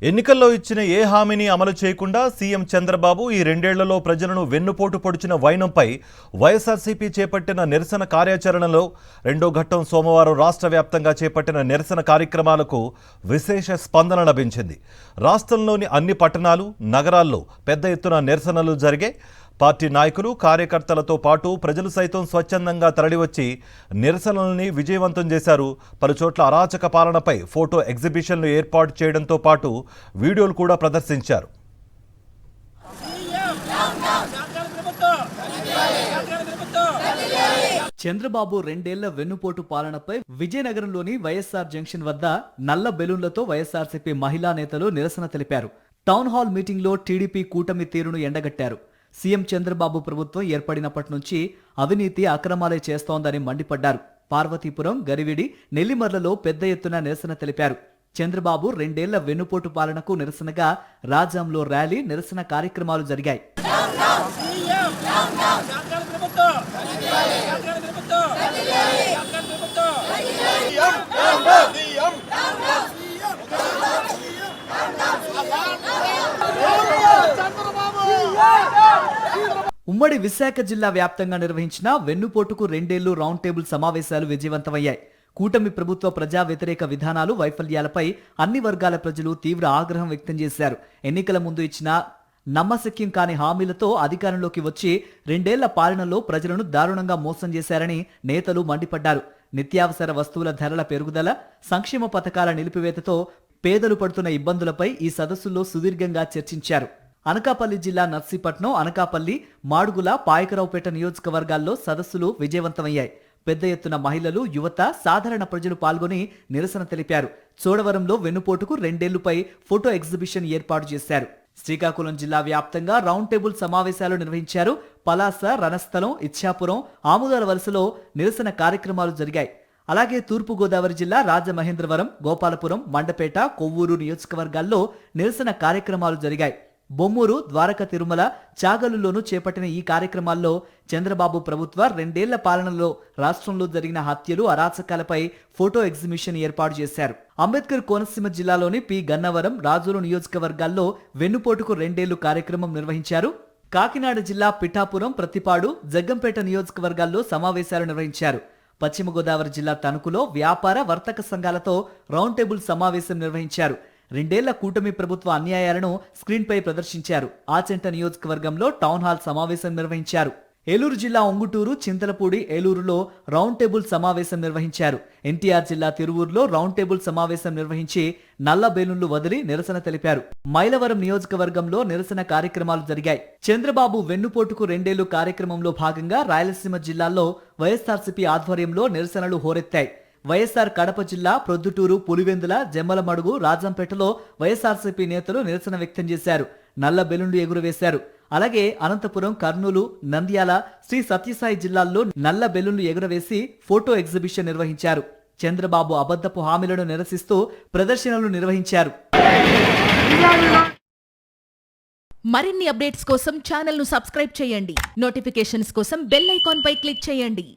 ఎన్నికల్లో ఇచ్చిన ఏ హామీని అమలు చేయకుండా సీఎం చంద్రబాబు ఈ రెండేళ్లలో ప్రజలను వెన్నుపోటు పొడిచిన వైనంపై వైఎస్ఆర్సీపీ చేపట్టిన నిరసన కార్యాచరణలో రెండో ఘట్టం సోమవారం రాష్ట్ర వ్యాప్తంగా చేపట్టిన నిరసన కార్యక్రమాలకు విశేష స్పందన లభించింది. రాష్ట్రంలోని అన్ని పట్టణాలు, నగరాల్లో పెద్ద ఎత్తున నిరసనలు జరిగాయి. పార్టీ నాయకులు, కార్యకర్తలతో పాటు ప్రజలు సైతం స్వచ్ఛందంగా తరలివచ్చి నిరసనల్ని విజయవంతం చేశారు. పలుచోట్ల అరాచక పాలనపై ఫోటో ఎగ్జిబిషన్లు ఏర్పాటు చేయడంతో పాటు వీడియోలు కూడా ప్రదర్శించారు. చంద్రబాబు రెండేళ్ల వెన్నుపోటు పాలనపై విజయనగరంలోని వైఎస్ఆర్ జంక్షన్ వద్ద నల్ల బెలూన్లతో వైఎస్ఆర్సీపీ మహిళా నేతలు నిరసన తెలిపారు. టౌన్ హాల్ మీటింగ్లో టీడీపీ కూటమి తీరును ఎండగట్టారు. సీఎం చంద్రబాబు ప్రభుత్వం ఏర్పడినప్పటి నుంచి అవినీతి, అక్రమాలే చేస్తోందని మండిపడ్డారు. పార్వతీపురం, గరివిడి, నెల్లిమర్లలో పెద్ద ఎత్తున నిరసన తెలిపారు. చంద్రబాబు రెండేళ్ల వెన్నుపోటు పాలనకు నిరసనగా రాజాంలో ర్యాలీ, నిరసన కార్యక్రమాలు జరిగాయి. ఉమ్మడి విశాఖ జిల్లా వ్యాప్తంగా నిర్వహించిన వెన్నుపోటుకు రెండేళ్లు రౌండ్ టేబుల్ సమావేశాలు విజయవంతమయ్యాయి. కూటమి ప్రభుత్వ ప్రజా వ్యతిరేక విధానాలు, వైఫల్యాలపై అన్ని వర్గాల ప్రజలు తీవ్ర ఆగ్రహం వ్యక్తం చేశారు. ఎన్నికల ముందు ఇచ్చిన నమ్మశక్యం కాని హామీలతో అధికారంలోకి వచ్చి రెండేళ్ల పాలనలో ప్రజలను దారుణంగా మోసం చేశారని నేతలు మండిపడ్డారు. నిత్యావసర వస్తువుల ధరల పెరుగుదల, సంక్షేమ పథకాల నిలిపివేతతో పేదలు పడుతున్న ఇబ్బందులపై ఈ సదస్సులో సుదీర్ఘంగా చర్చించారు. అనకాపల్లి జిల్లా నర్సీపట్నం, అనకాపల్లి, మాడుగుల, పాయకరావుపేట నియోజకవర్గాల్లో సదస్సులు విజయవంతమయ్యాయి. పెద్ద ఎత్తున మహిళలు, యువత, సాధారణ ప్రజలు పాల్గొని నిరసన తెలిపారు. చోడవరంలో వెన్నుపోటుకు రెండేళ్లుపై ఫోటో ఎగ్జిబిషన్ ఏర్పాటు చేశారు. శ్రీకాకుళం జిల్లా వ్యాప్తంగా రౌండ్ టేబుల్ సమావేశాలు నిర్వహించారు. పలాస, రణస్థలం, ఇచ్చాపురం, ఆముదాల వలసలో నిరసన కార్యక్రమాలు జరిగాయి. అలాగే తూర్పుగోదావరి జిల్లా రాజమహేంద్రవరం, గోపాలపురం, మండపేట, కొవ్వూరు నియోజకవర్గాల్లో నిరసన కార్యక్రమాలు జరిగాయి. బొమ్మూరు, ద్వారక తిరుమల, చాగలులోనూ చేపట్టిన ఈ కార్యక్రమాల్లో చంద్రబాబు ప్రభుత్వ రెండేళ్ల పాలనలో రాష్ట్రంలో జరిగిన హత్యలు, అరాచకాలపై ఫోటో ఎగ్జిబిషన్ ఏర్పాటు చేశారు. అంబేద్కర్ కోనసీమ జిల్లాలోని పి. గన్నవరం, రాజోలు నియోజకవర్గాల్లో వెన్నుపోటుకు రెండేళ్లు కార్యక్రమం నిర్వహించారు. కాకినాడ జిల్లా పిఠాపురం, ప్రతిపాడు, జగ్గంపేట నియోజకవర్గాల్లో సమావేశాలు నిర్వహించారు. పశ్చిమ గోదావరి జిల్లా తణుకులో వ్యాపార, వర్తక సంఘాలతో రౌండ్ టేబుల్ సమావేశం నిర్వహించారు. రెండేళ్ల కూటమి ప్రభుత్వ అన్యాయాలను స్క్రీన్పై ప్రదర్శించారు. ఆచెంట నియోజకవర్గంలో టౌన్ హాల్ సమావేశం నిర్వహించారు. ఏలూరు జిల్లా ఒంగుటూరు, చింతలపూడి, ఏలూరులో రౌండ్ టేబుల్ సమావేశం నిర్వహించారు. ఎన్టీఆర్ జిల్లా తిరువూరులో రౌండ్ టేబుల్ సమావేశం నిర్వహించి నల్ల బెలూన్లు వదిలి నిరసన తెలిపారు. మైలవరం నియోజకవర్గంలో నిరసన కార్యక్రమాలు జరిగాయి. చంద్రబాబు వెన్నుపోటుకు రెండేళ్లు కార్యక్రమంలో భాగంగా రాయలసీమ జిల్లాల్లో వైఎస్ఆర్సీపీ ఆధ్వర్యంలో నిరసనలు హోరెత్తాయి. వైఎస్ఆర్ కడప జిల్లా ప్రొద్దుటూరు, పులివెందుల, జమ్మలమడుగు, రాజంపేటలో వైఎస్ఆర్సీపీ నేతలు నిరసన వ్యక్తం చేశారు. నల్ల బెలూన్లు ఎగురవేశారు. అలాగే అనంతపురం, కర్నూలు, నంద్యాల, శ్రీ సత్యసాయి జిల్లాల్లో నల్ల బెలూన్లు ఎగురవేసి ఫోటో ఎగ్జిబిషన్ నిర్వహించారు. చంద్రబాబు అబద్ధపు హామీలను నిరసిస్తూ ప్రదర్శనలు నిర్వహించారు. మరిన్ని అప్డేట్స్ కోసం ఛానల్ ను సబ్స్క్రైబ్ చేయండి. నోటిఫికేషన్స్ కోసం బెల్ ఐకాన్ పై క్లిక్ చేయండి.